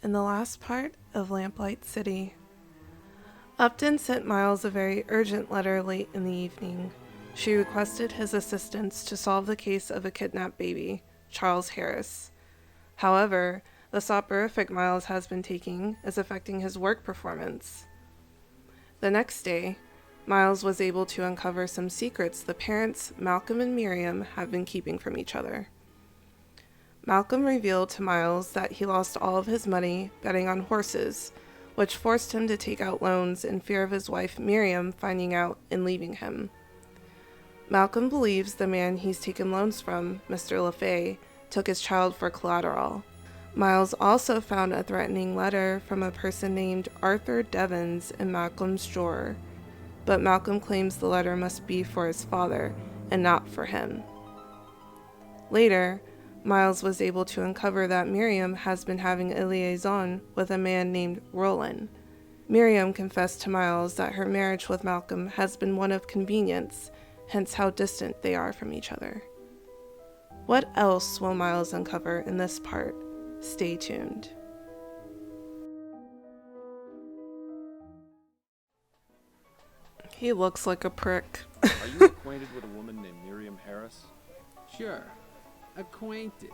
in the last part of Lamplight City. Upton sent Miles a very urgent letter late in the evening. She requested his assistance to solve the case of a kidnapped baby, Charles Harris. However, the soporific Miles has been taking is affecting his work performance. The next day, Miles was able to uncover some secrets the parents, Malcolm and Miriam, have been keeping from each other. Malcolm revealed to Miles that he lost all of his money betting on horses, which forced him to take out loans in fear of his wife Miriam finding out and leaving him. Malcolm believes the man he's taken loans from, Mr. LaFay, took his child for collateral. Miles also found a threatening letter from a person named Arthur Devons in Malcolm's drawer, but Malcolm claims the letter must be for his father and not for him. Later, Miles was able to uncover that Miriam has been having a liaison with a man named Roland. Miriam confessed to Miles that her marriage with Malcolm has been one of convenience, hence how distant they are from each other. What else will Miles uncover in this part? Stay tuned. He looks like a prick. Are you acquainted with a woman named Miriam Harris? Sure. Acquainted.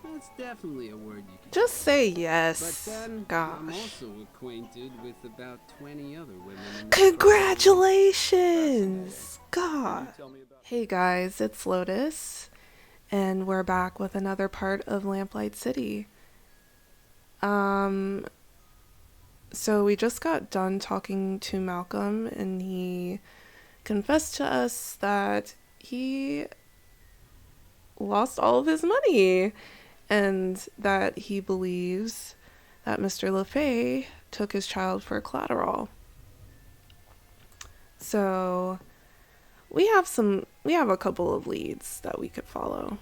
That's definitely a word you can Just say yes. But then, Gosh. I'm also acquainted with about 20 other women. Congratulations! God. Tell me about Hey guys, it's Lotus, and we're back with another part of Lamplight City. So we just got done talking to Malcolm, and he confessed to us that he lost all of his money, and that he believes that Mr. LaFay took his child for collateral. So we have a couple of leads that we could follow.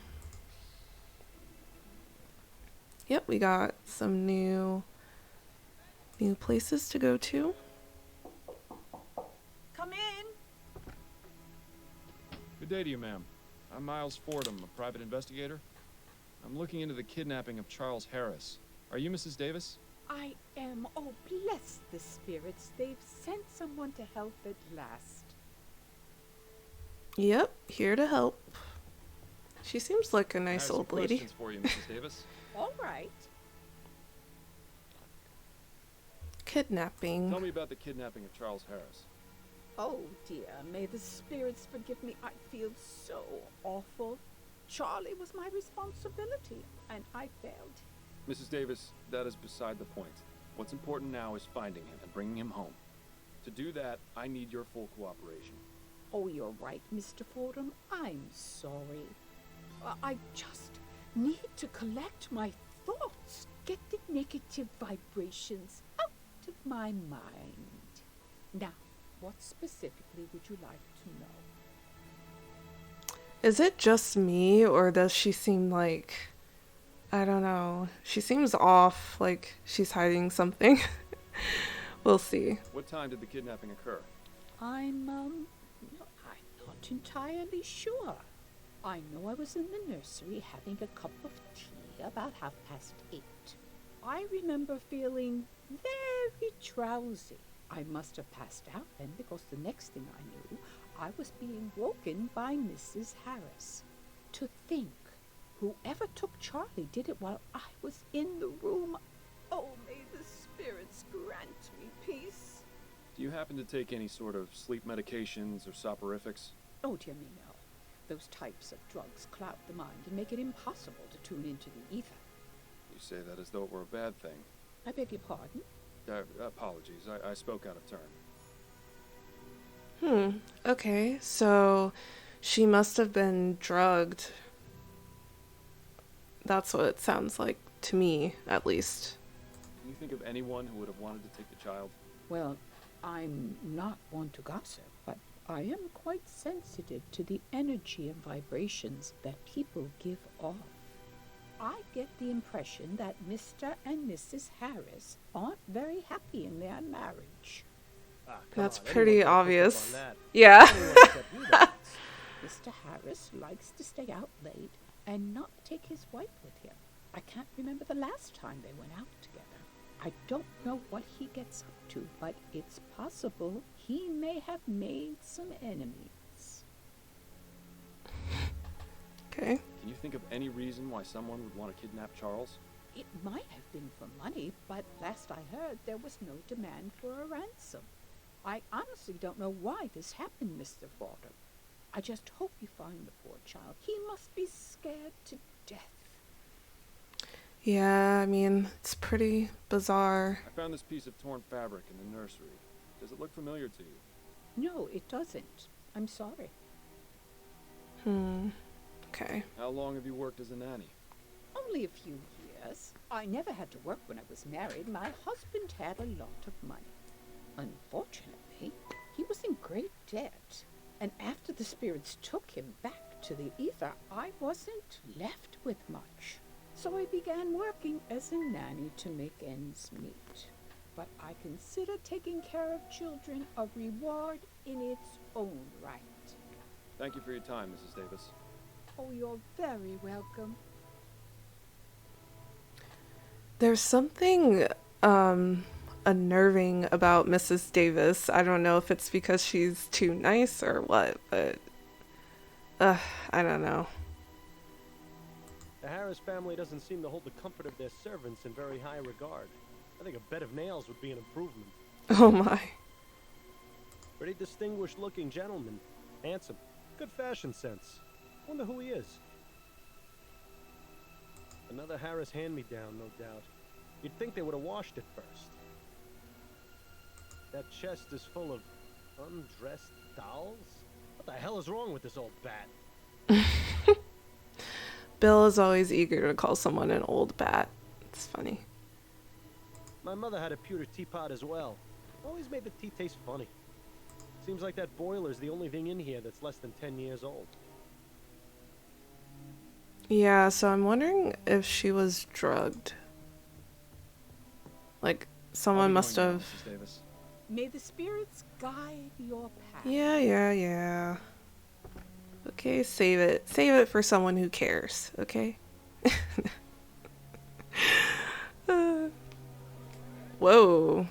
Yep, we got some new places to go to. Come in. Good day to you, ma'am. I'm Miles Fordham, a private investigator. I'm looking into the kidnapping of Charles Harris. Are you Mrs. Davis? I am. Oh, bless the spirits. They've sent someone to help at last. Yep, here to help. She seems like a I nice have old some lady. questions for you, Mrs. Davis. All right. Kidnapping. Tell me about the kidnapping of Charles Harris. Oh, dear. May the spirits forgive me. I feel so awful. Charlie was my responsibility, and I failed. Mrs. Davis, that is beside the point. What's important now is finding him and bringing him home. To do that, I need your full cooperation. Oh, you're right, Mr. Fordham. I'm sorry. I just need to collect my thoughts, get the negative vibrations out of my mind. Now, what specifically would you like to know? Is it just me, or does she seem like, I don't know, she seems off, like she's hiding something. We'll see. What time did the kidnapping occur? I'm not entirely sure. I know I was in the nursery having a cup of tea about 8:30. I remember feeling very drowsy. I must have passed out then, because the next thing I knew, I was being woken by Mrs. Harris. To think, whoever took Charlie did it while I was in the room. Oh, may the spirits grant me peace. Do you happen to take any sort of sleep medications or soporifics? Oh, dear me, no. Those types of drugs cloud the mind and make it impossible to tune into the ether. You say that as though it were a bad thing. I beg your pardon? Apologies, I spoke out of turn. Okay, so she must have been drugged. That's what it sounds like to me, at least. Can you think of anyone who would have wanted to take the child? Well, I'm not one to gossip, but I am quite sensitive to the energy and vibrations that people give off. I get the impression that Mr. and Mrs. Harris aren't very happy in their marriage. That's pretty obvious. That. Yeah. Mr. Harris likes to stay out late and not take his wife with him. I can't remember the last time they went out together. I don't know what he gets up to, but it's possible he may have made some enemies. Okay. Can you think of any reason why someone would want to kidnap Charles? It might have been for money, but last I heard there was no demand for a ransom. I honestly don't know why this happened, Mr. Fordham. I just hope you find the poor child. He must be scared to death. Yeah, I mean, it's pretty bizarre. I found this piece of torn fabric in the nursery. Does it look familiar to you? No, it doesn't. I'm sorry. Okay. How long have you worked as a nanny? Only a few years. I never had to work when I was married. My husband had a lot of money. Unfortunately, he was in great debt. And after the spirits took him back to the ether, I wasn't left with much. So I began working as a nanny to make ends meet. But I consider taking care of children a reward in its own right. Thank you for your time, Mrs. Davis. Oh, you're very welcome. There's something unnerving about Mrs. Davis. I don't know if it's because she's too nice or what, but I don't know. The Harris family doesn't seem to hold the comfort of their servants in very high regard. I think a bed of nails would be an improvement. Oh my. Pretty distinguished looking gentleman. Handsome. Good fashion sense. Wonder who he is. Another Harris hand-me-down, no doubt. You'd think they would have washed it first. That chest is full of undressed dolls? What the hell is wrong with this old bat? Bill is always eager to call someone an old bat. It's funny. My mother had a pewter teapot as well. Always made the tea taste funny. Seems like that boiler's the only thing in here that's less than 10 years old. Yeah, so I'm wondering if she was drugged. Like, someone must have... Mrs. Davis. May the spirits guide your path. Yeah. Okay, save it. Save it for someone who cares, okay? Whoa.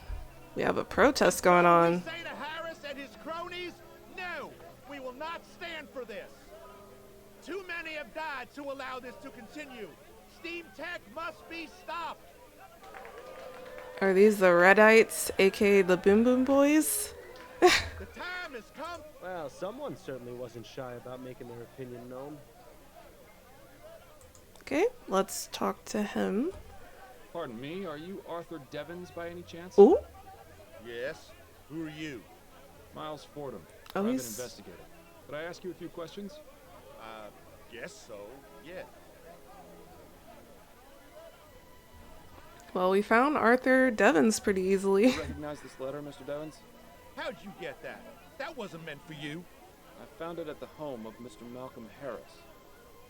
We have a protest going on. We say to Harris and his cronies, no, we will not stand for this. Too many have died to allow this to continue. Steam tech must be stopped. Are these the Redites, aka the Boom Boom Boys? The time has come. Well, someone certainly wasn't shy about making their opinion known. Okay, let's talk to him. Pardon me, are you Arthur Devons by any chance? Ooh. Yes, who are you? Miles Fordham, Oh, private he's... investigator. Could I ask you a few questions? Guess so, yeah. Well, we found Arthur Devons pretty easily. You recognize this letter, Mr. Devons? How'd you get that? That wasn't meant for you. I found it at the home of Mr. Malcolm Harris.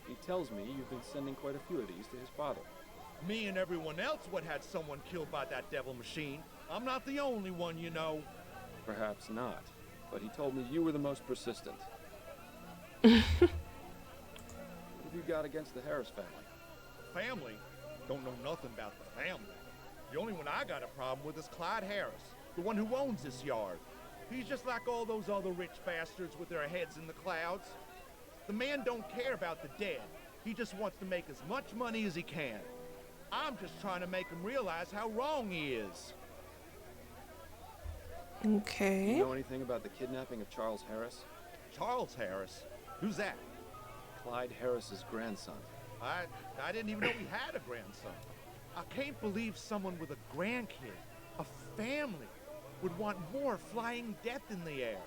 He tells me you've been sending quite a few of these to his father. Me and everyone else would had someone killed by that devil machine. I'm not the only one, you know. Perhaps not, but he told me you were the most persistent. What have you got against the Harris family? Family? Don't know nothing about the family. The only one I got a problem with is Clyde Harris, the one who owns this yard. He's just like all those other rich bastards with their heads in the clouds. The man don't care about the dead. He just wants to make as much money as he can. I'm just trying to make him realize how wrong he is. Do Okay. you know anything about the kidnapping of Charles Harris? Charles Harris? Who's that? Clyde Harris's grandson. I didn't even know he had a grandson. I can't believe someone with a grandkid, a family, would want more flying death in the air.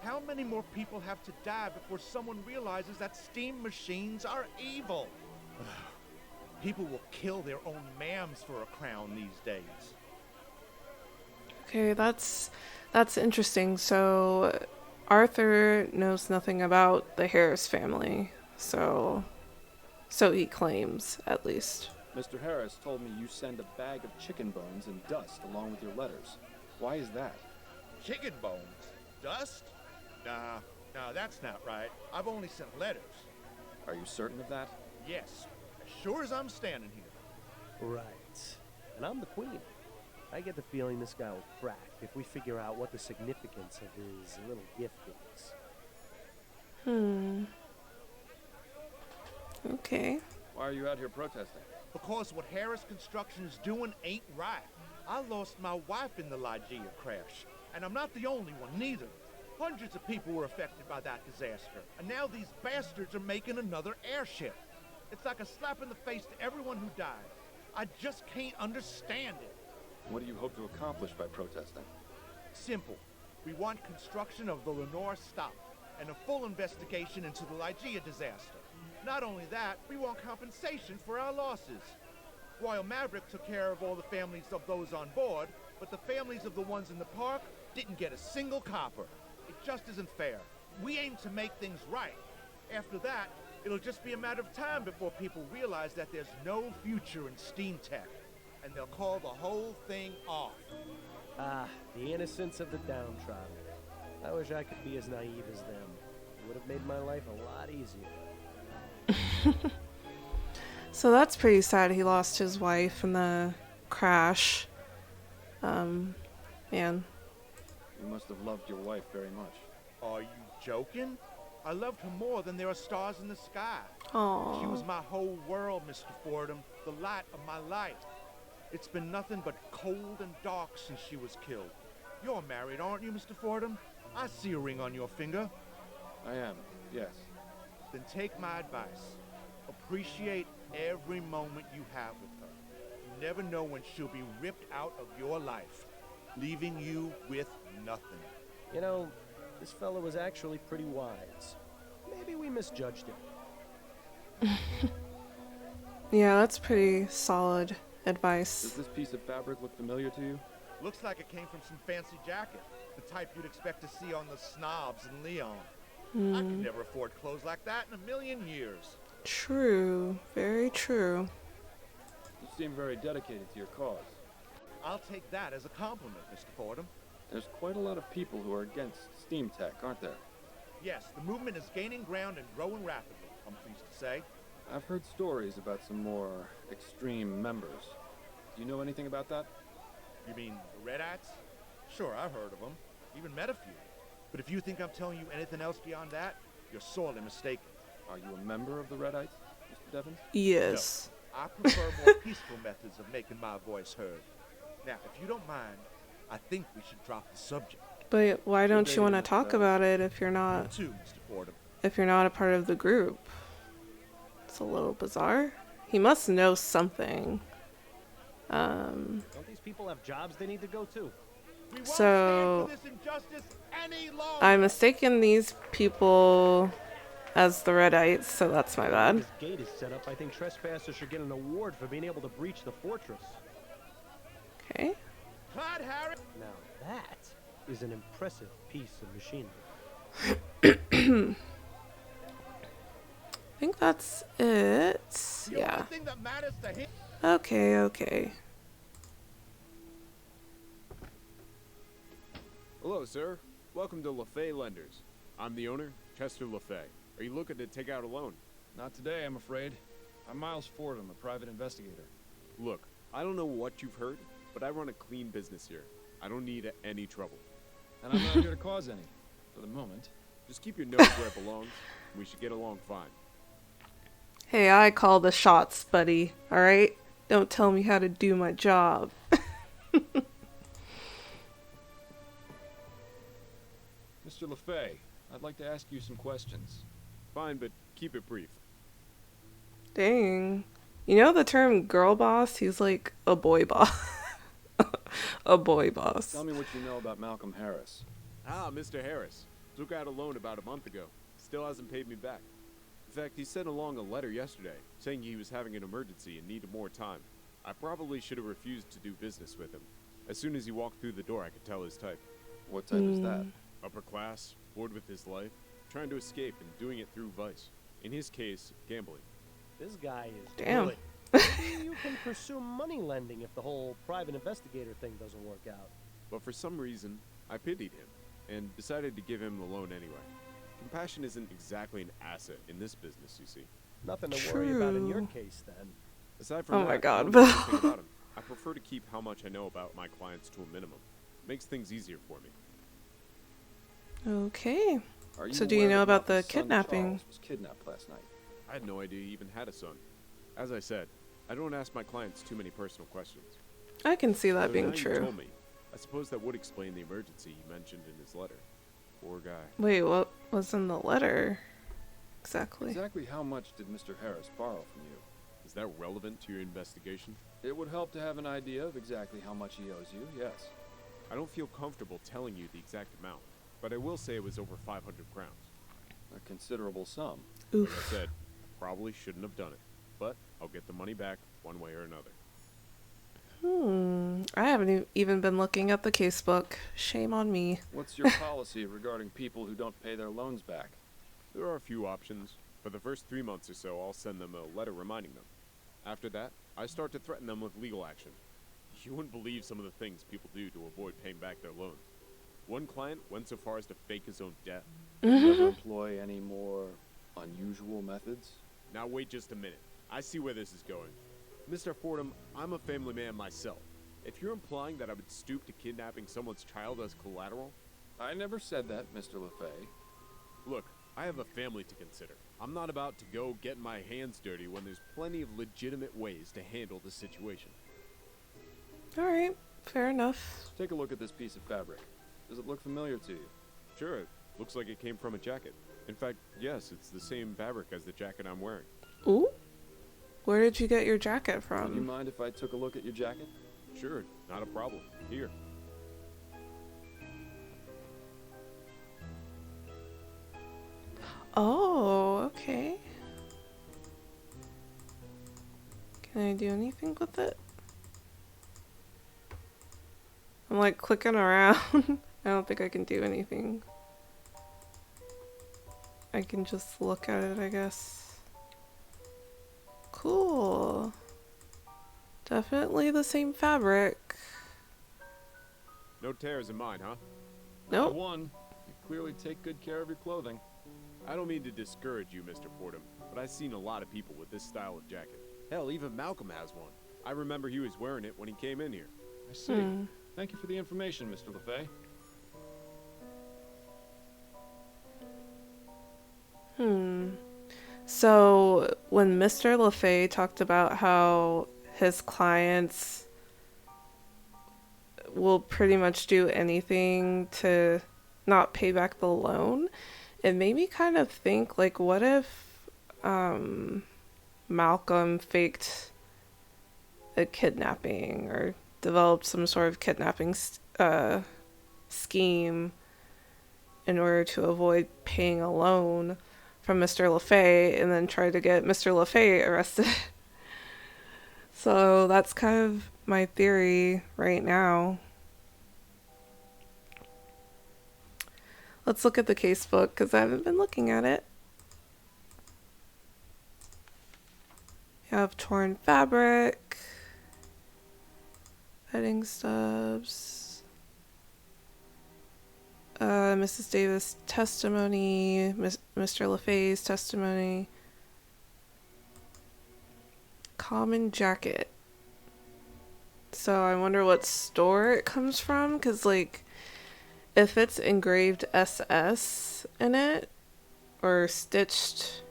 How many more people have to die before someone realizes that steam machines are evil? People will kill their own mams for a crown these days. Okay, that's interesting. So Arthur knows nothing about the Harris family. So he claims, at least. Mr. Harris told me you send a bag of chicken bones and dust along with your letters. Why is that? Chicken bones? Dust? Nah, that's not right. I've only sent letters. Are you certain of that? Yes, as sure as I'm standing here. Right. And I'm the queen. I get the feeling this guy will crack if we figure out what the significance of his little gift is. Okay. Why are you out here protesting? Because what Harris Construction is doing ain't right. I lost my wife in the Lygia crash, and I'm not the only one, neither. Hundreds of people were affected by that disaster, and now these bastards are making another airship. It's like a slap in the face to everyone who died. I just can't understand it. What do you hope to accomplish by protesting? Simple. We want construction of the Lenore stopped, and a full investigation into the Lygia disaster. Not only that, we want compensation for our losses. Royal Maverick took care of all the families of those on board, but the families of the ones in the park didn't get a single copper. It just isn't fair. We aim to make things right. After that, it'll just be a matter of time before people realize that there's no future in steam tech, and they'll call the whole thing off. Ah, the innocence of the downtrodden. I wish I could be as naive as them. It would have made my life a lot easier. So that's pretty sad. He lost his wife in the crash. Man. You must have loved your wife very much. Are you joking? I loved her more than there are stars in the sky. Aww. She was my whole world, Mr. Fordham, the light of my life. It's been nothing but cold and dark since she was killed. You're married, aren't you, Mr. Fordham? I see a ring on your finger. I am, yes. Then take my advice. Appreciate every moment you have with her. You never know when she'll be ripped out of your life, leaving you with nothing. You know, this fella was actually pretty wise. Maybe we misjudged him. Yeah, that's pretty solid advice. Does this piece of fabric look familiar to you? Looks like it came from some fancy jacket, the type you'd expect to see on the snobs in Leon. I could never afford clothes like that in a million years. True. Very true. You seem very dedicated to your cause. I'll take that as a compliment, Mr. Fordham. There's quite a lot of people who are against steam tech, aren't there? Yes, the movement is gaining ground and growing rapidly, I'm pleased to say. I've heard stories about some more extreme members. Do you know anything about that? You mean the Redites? Sure, I've heard of them. Even met a few. But if you think I'm telling you anything else beyond that, you're sorely mistaken. Are you a member of the Redites, Mr. Devons? Yes. No, I prefer more peaceful methods of making my voice heard. Now, if you don't mind, I think we should drop the subject. But why don't you want to Miss talk Devons. about it if you're You not too, Mr. Fordham. a part of the group? It's a little bizarre. He must know something. Don't these people have jobs they need to go to? We won't So, stand for this injustice any longer. I'm mistaken these people as the Redites, so that's my bad. This gate is set up. I think trespassers should get an award for being able to breach the fortress. Okay. Clyde Harris. Now that is an impressive piece of machinery. I think that's it. The Yeah. only thing that matters to him. Okay. Hello, sir. Welcome to LaFay Lenders. I'm the owner, Chester LaFay. Are you looking to take out a loan? Not today, I'm afraid. I'm Miles Fordham, a private investigator. Look, I don't know what you've heard, but I run a clean business here. I don't need any trouble. And I'm not here to cause any, for the moment. Just keep your nose where it belongs, and we should get along fine. Hey, I call the shots, buddy. Alright? Don't tell me how to do my job. Mr. LaFay, I'd like to ask you some questions. Fine, but keep it brief. Dang. You know the term girl boss? He's like a boy boss. A boy boss. Tell me what you know about Malcolm Harris. Ah, Mr. Harris. Took out a loan about a month ago. Still hasn't paid me back. In fact, he sent along a letter yesterday, saying he was having an emergency and needed more time. I probably should have refused to do business with him. As soon as he walked through the door, I could tell his type. What type is that? Upper class, bored with his life, trying to escape and doing it through vice. In his case, gambling. This guy is Damn. good. Maybe you can pursue money lending if the whole private investigator thing doesn't work out. But for some reason, I pitied him and decided to give him the loan anyway. Compassion isn't exactly an asset in this business, you see. Nothing to worry about in your True. case, then. Aside from Oh that, my I God, don't know Bill. anything about him. I prefer to keep how much I know about my clients to a minimum. Makes things easier for me. Okay. Are So do you aware know that about the Malcolm's son, kidnapping? Charles, was kidnapped last night? I had no idea he even had a son. As I said, I don't ask my clients too many personal questions. I can see that So being now you true. told me. I suppose that would explain the emergency he mentioned in his letter. Poor guy. Wait, what was in the letter? Exactly. Exactly how much did Mr. Harris borrow from you? Is that relevant to your investigation? It would help to have an idea of exactly how much he owes you, yes. I don't feel comfortable telling you the exact amount, but I will say it was over 500 crowns. A considerable sum. Like Oof. I said, I probably shouldn't have done it, but I'll get the money back one way or another. I haven't even been looking at the casebook. Shame on me. What's your policy regarding people who don't pay their loans back? There are a few options. For the first 3 months or so, I'll send them a letter reminding them. After that, I start to threaten them with legal action. You wouldn't believe some of the things people do to avoid paying back their loans. One client went so far as to fake his own death. Do you ever employ any more unusual methods? Now wait just a minute. I see where this is going. Mr. Fordham, I'm a family man myself. If you're implying that I would stoop to kidnapping someone's child as collateral... I never said that, Mr. LaFay. Look, I have a family to consider. I'm not about to go get my hands dirty when there's plenty of legitimate ways to handle the situation. Alright, fair enough. Take a look at this piece of fabric. Does it look familiar to you? Sure, it looks like it came from a jacket. In fact, yes, it's the same fabric as the jacket I'm wearing. Ooh? Where did you get your jacket Would you from? mind if I took a look at your jacket? Sure, not a problem. Here. Oh, okay. Can I do anything with it? I'm like clicking around. I don't think I can do anything. I can just look at it, I guess. Cool. Definitely the same fabric. No tears in mine, huh? Not Nope. one. You clearly take good care of your clothing. I don't mean to discourage you, Mr. Fordham, but I've seen a lot of people with this style of jacket. Hell, even Malcolm has one. I remember he was wearing it when he came in here. I see. Thank you for the information, Mr. LaFay. So when Mr. LaFay talked about how his clients will pretty much do anything to not pay back the loan, it made me kind of think, like, what if Malcolm faked a kidnapping or developed some sort of kidnapping scheme in order to avoid paying a loan from Mr. LaFay and then tried to get Mr. LaFay arrested. So that's kind of my theory right now. Let's look at the casebook because I haven't been looking at it. You have torn fabric, bedding stubs, Mrs. Davis' testimony, Mr. LaFay's testimony, common jacket. So I wonder what store it comes from, because, like, if it's engraved SS in it, or stitched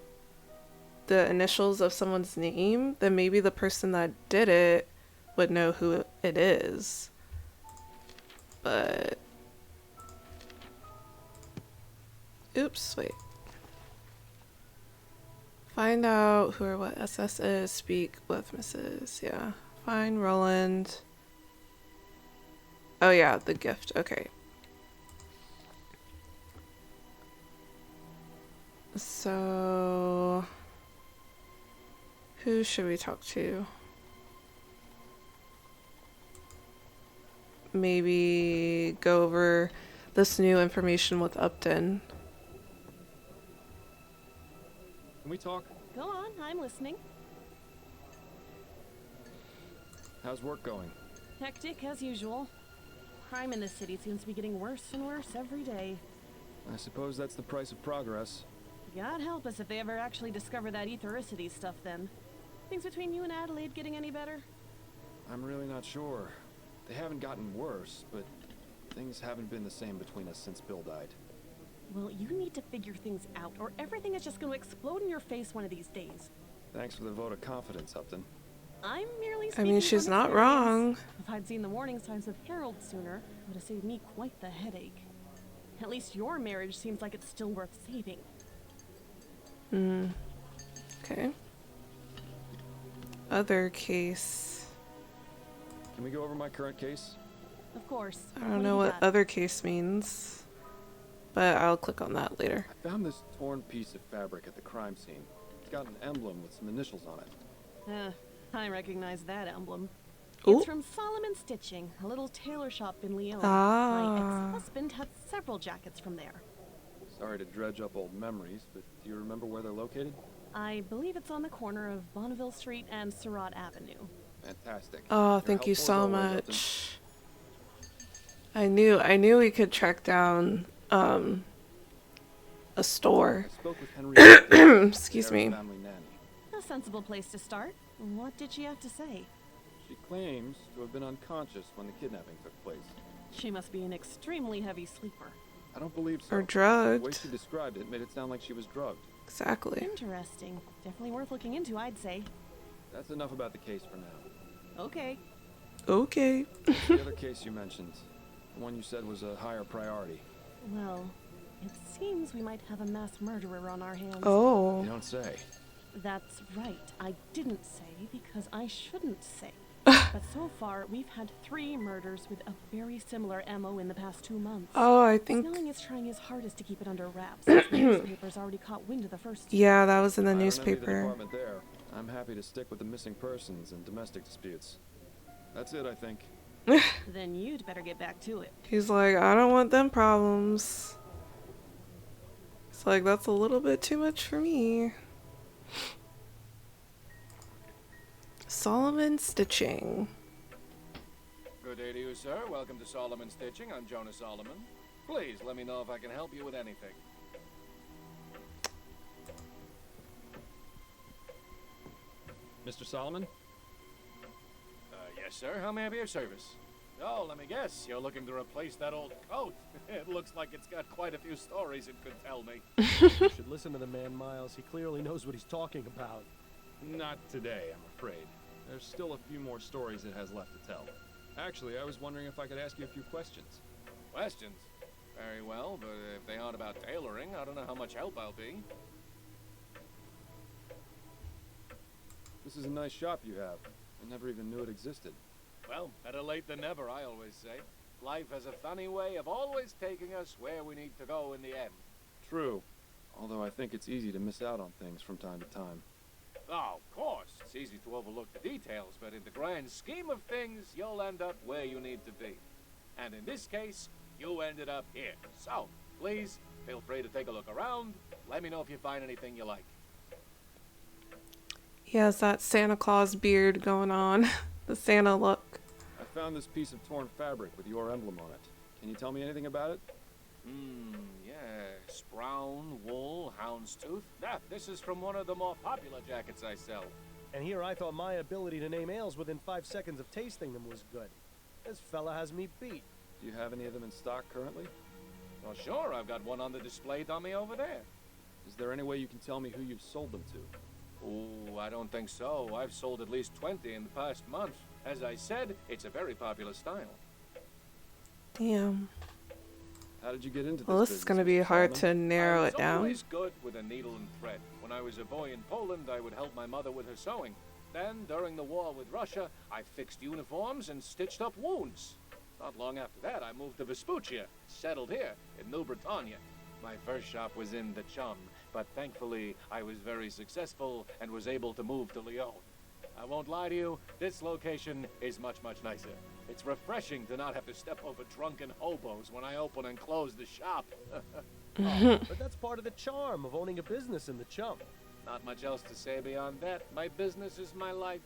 the initials of someone's name, then maybe the person that did it would know who it is. But... oops, wait. Find out who or what SS is. Speak with Mrs. Yeah. Find Roland. Oh yeah, the gift. Okay. So... who should we talk to? Maybe go over this new information with Upton. Can we talk? Go on, I'm listening. How's work going? Hectic as usual. Crime in this city seems to be getting worse and worse every day. I suppose that's the price of progress. God help us if they ever actually discover that ethericity stuff then. Things between you and Adelaide getting any better? I'm really not sure. They haven't gotten worse, but things haven't been the same between us since Bill died. Well, you need to figure things out, or everything is just going to explode in your face one of these days. Thanks for the vote of confidence, Upton. I'm merely I speaking mean, she's from not experience. wrong. If I'd seen the warning signs of Harold sooner, it would have saved me quite the headache. At least your marriage seems like it's still worth saving. Okay. Other case. Can we go over my current case? Of course. I don't know what other case means, but I'll click on that later. I found this torn piece of fabric at the crime scene. It's got an emblem with some initials on it. I recognize that emblem. Ooh. It's from Solomon Stitching, a little tailor shop in Lyon. Ah. My ex-husband had several jackets from there. Sorry to dredge up old memories, but do you remember where they're located? I believe it's on the corner of Bonneville Street and Surratt Avenue. Fantastic. Oh, Your thank you help as so always, Upton. much. I knew we could track down a store. I spoke with Henry. Excuse me. Family nanny. A sensible place to start. What did she have to say? She claims to have been unconscious when the kidnapping took place. She must be an extremely heavy sleeper. I don't believe so. Or The way drugged. she described it made it sound like she was drugged. Exactly. Interesting. Definitely worth looking into, I'd say. That's enough about the case for now. Okay. Okay. The other case you mentioned, the one you said was a higher priority. Well, it seems we might have a mass murderer on our hands. Oh. You don't say. That's right. I didn't say because I shouldn't say. But so far, we've had 3 murders with a very similar MO in the past 2 months. Oh, I think. Snelling is trying his hardest to keep it under wraps, since the newspaper's already caught wind of the first 2. Yeah, that was in the I don't envy newspaper. the department there. I'm happy to stick with the missing persons and domestic disputes. That's it, I think. Then you'd better get back to it. He's like, I don't want them problems. It's like, that's a little bit too much for me. Solomon Stitching. Good day to you, sir. Welcome to Solomon Stitching. I'm Jonas Solomon. Please, let me know if I can help you with anything. Mr. Solomon? Yes, sir. How may I be of service? Oh, let me guess. You're looking to replace that old coat. It looks like it's got quite a few stories it could tell me. You should listen to the man, Miles. He clearly knows what he's talking about. Not today, I'm afraid. There's still a few more stories it has left to tell. Actually, I was wondering if I could ask you a few questions. Questions? Very well, but if they aren't about tailoring, I don't know how much help I'll be. This is a nice shop you have. I never even knew it existed. Well, better late than never, I always say. Life has a funny way of always taking us where we need to go in the end. True. Although I think it's easy to miss out on things from time to time. Oh, of course. It's easy to overlook the details, but in the grand scheme of things, you'll end up where you need to be. And in this case, you ended up here. So, please, feel free to take a look around. Let me know if you find anything you like. He has that Santa Claus beard going on. The Santa look. I found this piece of torn fabric with your emblem on it. Can you tell me anything about it? Yes. Brown, wool, houndstooth. This is from one of the more popular jackets I sell. And here I thought my ability to name ales within 5 seconds of tasting them was good. This fella has me beat. Do you have any of them in stock currently? Well, sure. I've got one on the display dummy over there. Is there any way you can tell me who you've sold them to? Oh, I don't think so. I've sold at least 20 in the past month. As I said, it's a very popular style. Damn. How did you get into this Well, this is business, going to be Mr. hard Solomon? to narrow I it was down. always good with a needle and thread. When I was a boy in Poland, I would help my mother with her sewing. Then, during the war with Russia, I fixed uniforms and stitched up wounds. Not long after that, I moved to Vespuccia, settled here in New Britannia. My first shop was in the Chum, but thankfully I was very successful and was able to move to Lyon. I won't lie to you, this location is much, much nicer. It's refreshing to not have to step over drunken hobos when I open and close the shop. But that's part of the charm of owning a business in the Chum. Not much else to say beyond that. My business is my life.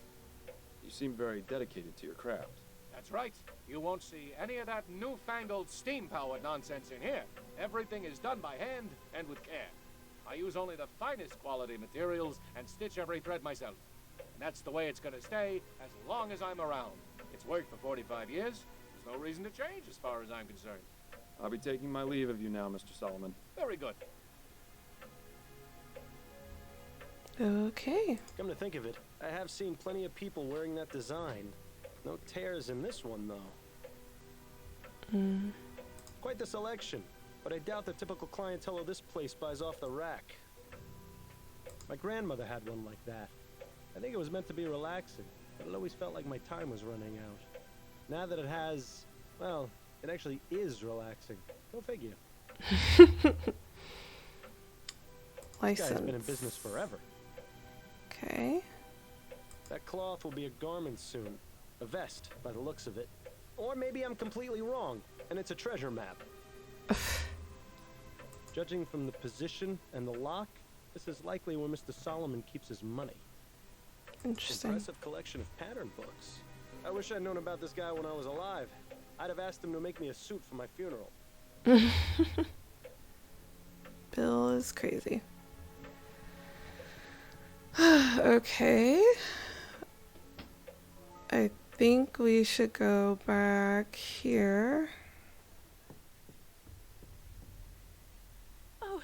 You seem very dedicated to your craft. That's right. You won't see any of that newfangled steam-powered nonsense in here. Everything is done by hand and with care. I use only the finest quality materials and stitch every thread myself. And that's the way it's gonna stay as long as I'm around. It's worked for 45 years. There's no reason to change as far as I'm concerned. I'll be taking my leave of you now, Mr. Solomon. Very good. Okay. Come to think of it, I have seen plenty of people wearing that design. No tears in this one, though. Quite the selection, but I doubt the typical clientele of this place buys off the rack. My grandmother had one like that. I think it was meant to be relaxing, but it always felt like my time was running out. Now that it has, well, it actually is relaxing. Go figure. This guy's been in business forever. Okay. That cloth will be a garment soon. A vest, by the looks of it. Or maybe I'm completely wrong, and it's a treasure map. Judging from the position and the lock, this is likely where Mr. Solomon keeps his money. Interesting. Impressive collection of pattern books. I wish I'd known about this guy when I was alive. I'd have asked him to make me a suit for my funeral. Bill is crazy. Okay. I think we should go back here. Oh,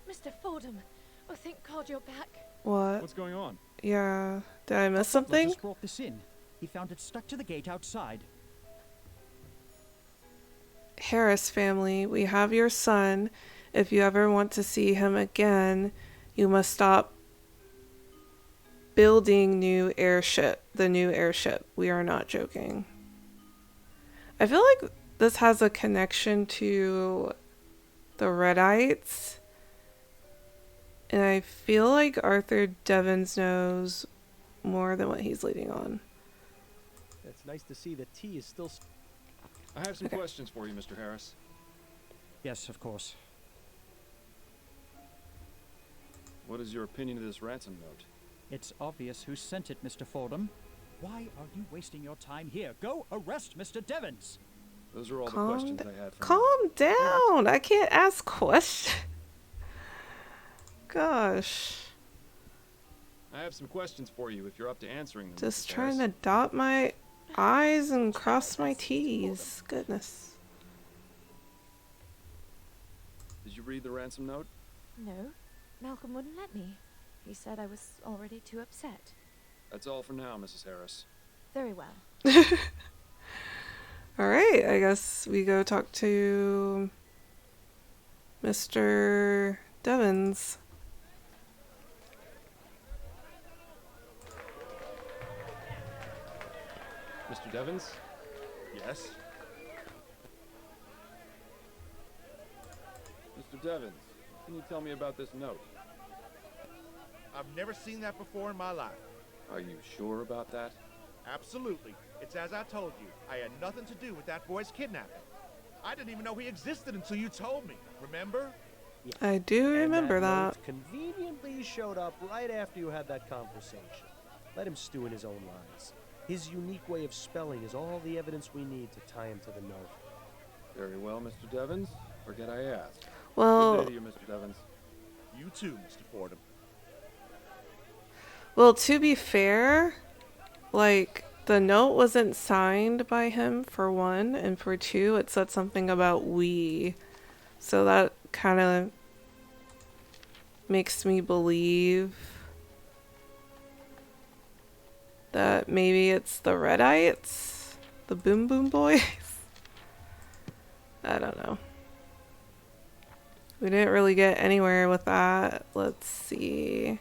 Mr. Fordham. Oh, thank God you're back. What? What's going on? Yeah. Did I miss something? Just brought this in. He found it stuck to the gate outside. Harris family, we have your son. If you ever want to see him again, you must stop building the new airship. We are not joking. I feel like this has a connection to the Redites. And I feel like Arthur Devens knows more than what he's leading on. It's nice to see the tea is still... I have some questions for you, Mr. Harris. Yes, of course. What is your opinion of this ransom note? It's obvious who sent it, Mr. Fordham. Why are you wasting your time here? Go arrest Mr. Devens! Those are all the questions I had for you. Calm down! I can't ask questions. Gosh. I have some questions for you if you're up to answering them. Just Mr. trying Harris. to dot my I's and cross my T's. Goodness. Did you read the ransom note? No, Malcolm wouldn't let me. He said I was already too upset. That's all for now, Mrs. Harris. Very well. Alright, I guess we go talk to Mr. Devens. Mr. Devens? Yes? Mr. Devens, can you tell me about this note? I've never seen that before in my life. Are you sure about that? Absolutely. It's as I told you. I had nothing to do with that boy's kidnapping. I didn't even know he existed until you told me. Remember? Yeah. I do remember and that. that. Note conveniently showed up right after you had that conversation. Let him stew in his own lies. His unique way of spelling is all the evidence we need to tie him to the note. Very well, Mr. Devens. Forget I asked. Well, Good day to you, Mr. Devens. You too, Mr. Fordham. well, to be fair, like, the note wasn't signed by him, for one, and for two, it said something about we. So that kind of makes me believe that maybe it's the Redites, the Boom Boom Boys. I don't know. We didn't really get anywhere with that. Let's see.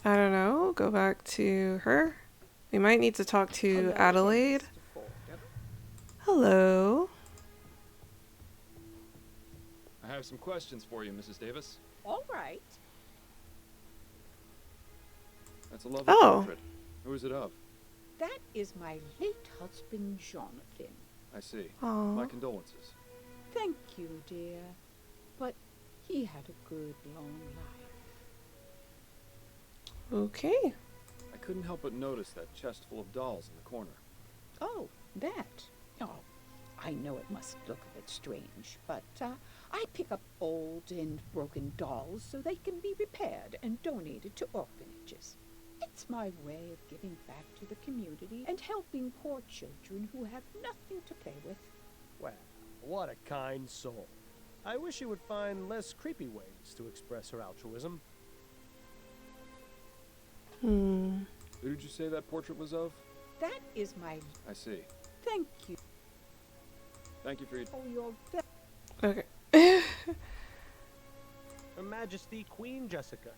I don't know. Go back to her. We might need to talk to Adelaide. Hello. I have some questions for you, Mrs. Davis. All right. That's a lovely Oh. portrait. Who is it of? That is my late husband, Jonathan. I see. Aw. My condolences. Thank you, dear. But he had a good, long life. Okay. I couldn't help but notice that chest full of dolls in the corner. Oh, that. Oh, I know it must look a bit strange, but I pick up old and broken dolls so they can be repaired and donated to orphanages. It's my way of giving back to the community and helping poor children who have nothing to play with. Well, what a kind soul. I wish she would find less creepy ways to express her altruism. Who did you say that portrait was of? That is my... I see. Thank you. Thank you for your... Oh, you're Okay. Her Majesty Queen Jessica.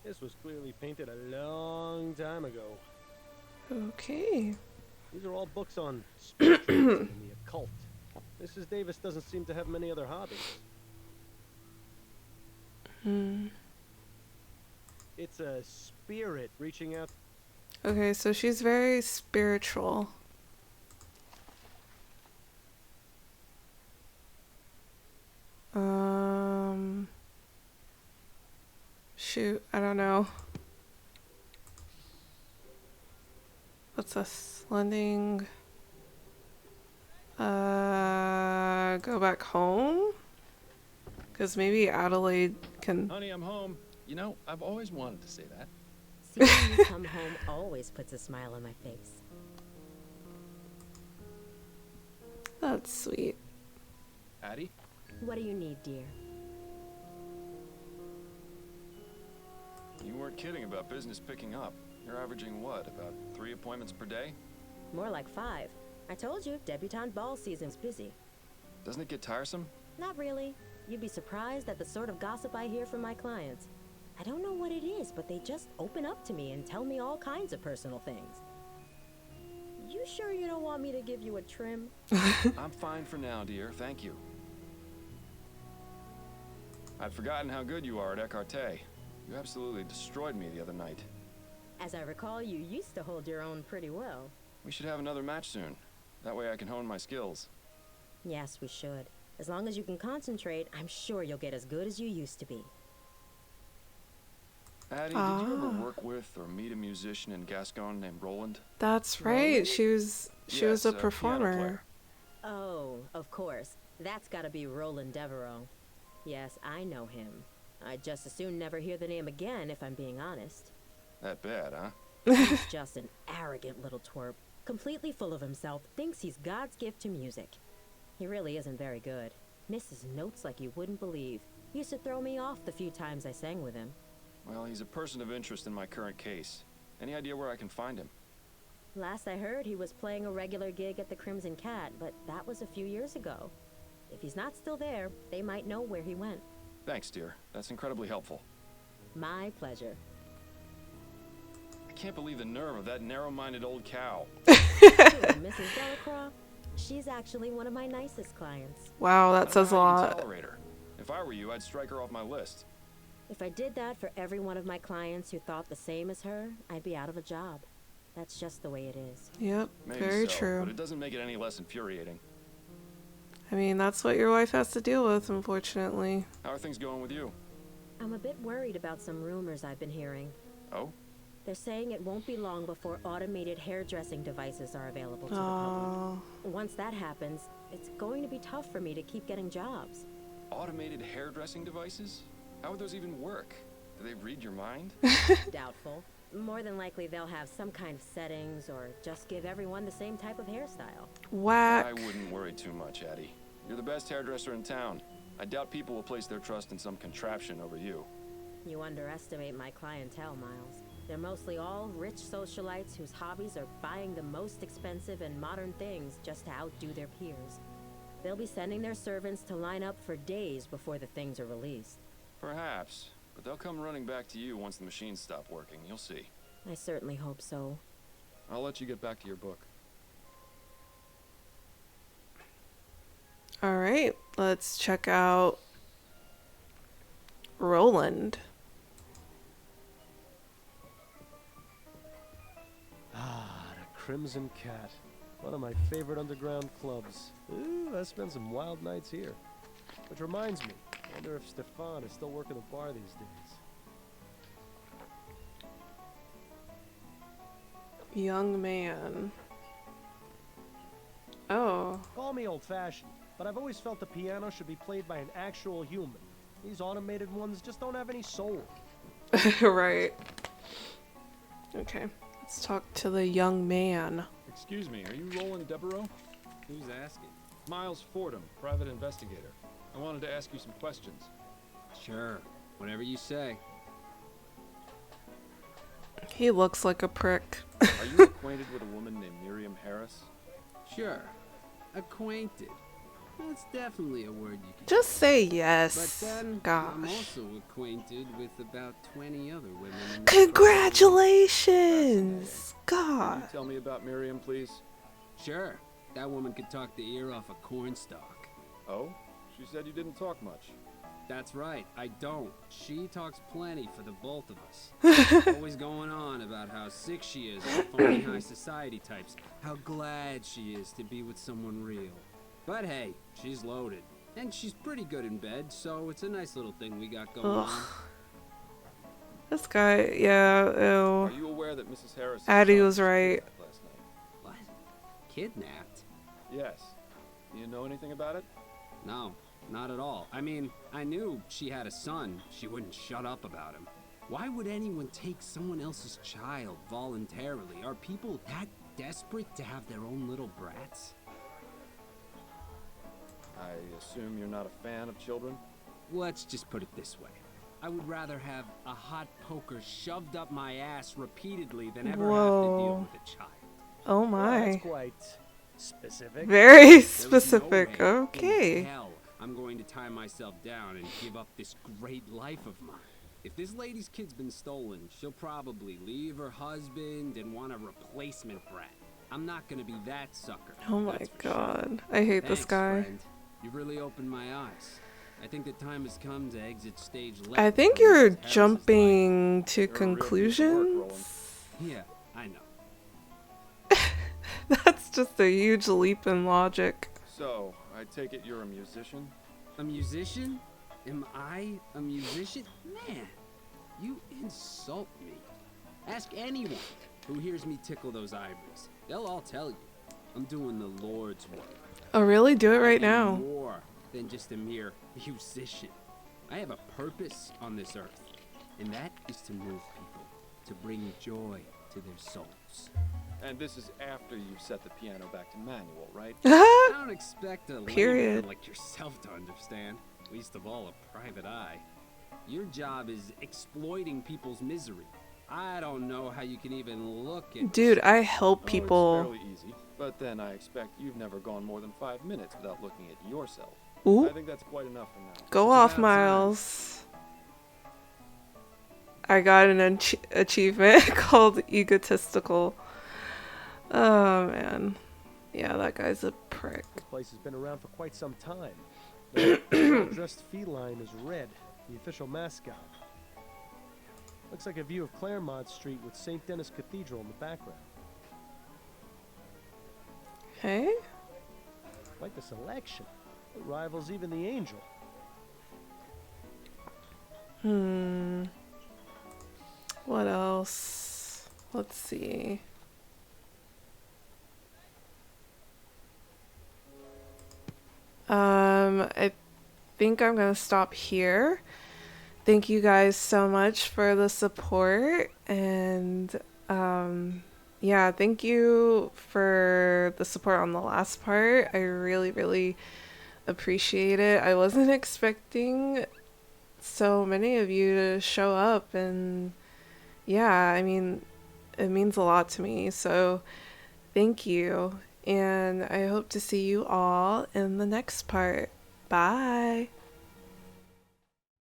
This was clearly painted a long time ago. Okay. These are all books on spiritualism and the occult. Mrs. Davis doesn't seem to have many other hobbies. It's a spirit reaching out. Okay, so she's very spiritual. Shoot, I don't know. What's this? Lending. Go back home? Because maybe Adelaide can... Honey, I'm home. You know, I've always wanted to say that. Seeing you come home always puts a smile on my face. That's sweet. Addie? What do you need, dear? You weren't kidding about business picking up. You're averaging what, about 3 appointments per day? More like 5. I told you, debutante ball season's busy. Doesn't it get tiresome? Not really. You'd be surprised at the sort of gossip I hear from my clients. I don't know what it is, but they just open up to me and tell me all kinds of personal things. You sure you don't want me to give you a trim? I'm fine for now, dear. Thank you. I'd forgotten how good you are at écarté. You absolutely destroyed me the other night. As I recall, you used to hold your own pretty well. We should have another match soon. That way I can hone my skills. Yes, we should. As long as you can concentrate, I'm sure you'll get as good as you used to be. Addie, did you ever work with or meet a musician in Gascon named Roland? That's right. She was a piano performer. player. Oh, of course. That's gotta be Roland Devereaux. Yes, I know him. I'd just as soon never hear the name again, if I'm being honest. That bad, huh? He's just an arrogant little twerp, completely full of himself, thinks he's God's gift to music. He really isn't very good. Misses notes like you wouldn't believe. Used to throw me off the few times I sang with him. Well, he's a person of interest in my current case. Any idea where I can find him? Last I heard, he was playing a regular gig at the Crimson Cat, but that was a few years ago. If he's not still there, they might know where he went. Thanks, dear. That's incredibly helpful. My pleasure. I can't believe the nerve of that narrow-minded old cow. Mrs. Delacroix? She's actually one of my nicest clients. Wow, that says a I lot. can tolerate her. If I were you, I'd strike her off my list. If I did that for every one of my clients who thought the same as her, I'd be out of a job. That's just the way it is. Yep, Maybe very so, true. but it doesn't make it any less infuriating. I mean, that's what your wife has to deal with, unfortunately. How are things going with you? I'm a bit worried about some rumors I've been hearing. Oh? They're saying it won't be long before automated hairdressing devices are available to the public. Once that happens, it's going to be tough for me to keep getting jobs. Automated hairdressing devices? How would those even work? Do they read your mind? Doubtful. More than likely they'll have some kind of settings or just give everyone the same type of hairstyle. Whack. I wouldn't worry too much, Addie. You're the best hairdresser in town. I doubt people will place their trust in some contraption over you. You underestimate my clientele, Miles. They're mostly all rich socialites whose hobbies are buying the most expensive and modern things just to outdo their peers. They'll be sending their servants to line up for days before the things are released. Perhaps, but they'll come running back to you once the machines stop working. You'll see. I certainly hope so. I'll let you get back to your book. All right, let's check out Roland. Ah, the Crimson Cat. One of my favorite underground clubs. Ooh, I spent some wild nights here. Which reminds me, I wonder if Stefan is still working the bar these days. Young man. Oh. Call me old-fashioned, but I've always felt the piano should be played by an actual human. These automated ones just don't have any soul. Right. Okay, let's talk to the young man. Excuse me, are you Roland Devereaux? Who's asking? Miles Fordham, private investigator. I wanted to ask you some questions. Sure, whatever you say. He looks like a prick. Are you acquainted with a woman named Miriam Harris? Sure, acquainted. That's definitely a word you can Just say But yes. then, Gosh. I'm also acquainted with about 20 other women in the Congratulations! Can God. you tell me about Miriam, please? Sure, that woman could talk the ear off a cornstalk. Oh? She said you didn't talk much. That's right, I don't. She talks plenty for the both of us. Always going on about how sick she is of the phony high society types, how glad she is to be with someone real. But hey, she's loaded. And she's pretty good in bed, so it's a nice little thing we got going on. This guy, yeah, Are ew. you aware that Mrs. Harris Addie was right. last night? What? Kidnapped? Yes. Do you know anything about it? No, not at all. I mean, I knew she had a son. She wouldn't shut up about him. Why would anyone take someone else's child voluntarily? Are people that desperate to have their own little brats? I assume you're not a fan of children? Let's just put it this way. I would rather have a hot poker shoved up my ass repeatedly than ever have to deal Whoa. with a child. Oh Well, my. that's quite specific. Very There's specific. no way in Okay. hell I'm going to tie myself down and give up this great life of mine. If this lady's kid's been stolen, she'll probably leave her husband and want a replacement brat. I'm not gonna be that sucker. Oh my that's for sure. god. I hate this Thanks, guy. friend. You've really opened my eyes. I think the time has come to exit stage left. I think for you're Mrs. Harris's jumping to You're a real piece of work, conclusions. Roland. life. Yeah, I know. That's just a huge leap in logic. So, I take it you're a musician? A musician? Am I a musician? Man, you insult me. Ask anyone who hears me tickle those ivories. They'll all tell you. I'm doing the Lord's work. Oh, really? Do it right I am now. more than just a mere musician. I have a purpose on this earth, and that is to move people, to bring joy to their souls. And this is after you've set the piano back to manual, right? I don't expect a Period. layman like yourself to understand, least of all a private eye. Your job is exploiting people's misery. I don't know how you can even look at Dude, I help Oh, people. it's fairly easy. But then I expect you've never gone more than 5 minutes without looking at yourself. Ooh. I think that's quite enough for now. Go It's off, about time. Miles. I got an achievement called egotistical. Oh, man. Yeah, that guy's a prick. This place has been around for quite some time. The well-dressed feline is Red, the official mascot. Looks like a view of Claremont Street with St. Denis Cathedral in the background. Hey? Quite the selection. It rivals even the Angel. What else? Let's see. I think I'm gonna stop here. Thank you guys so much for the support, and yeah, thank you for the support on the last part. I really, really appreciate it. I wasn't expecting so many of you to show up, and yeah, I mean, it means a lot to me, so thank you, and I hope to see you all in the next part. Bye.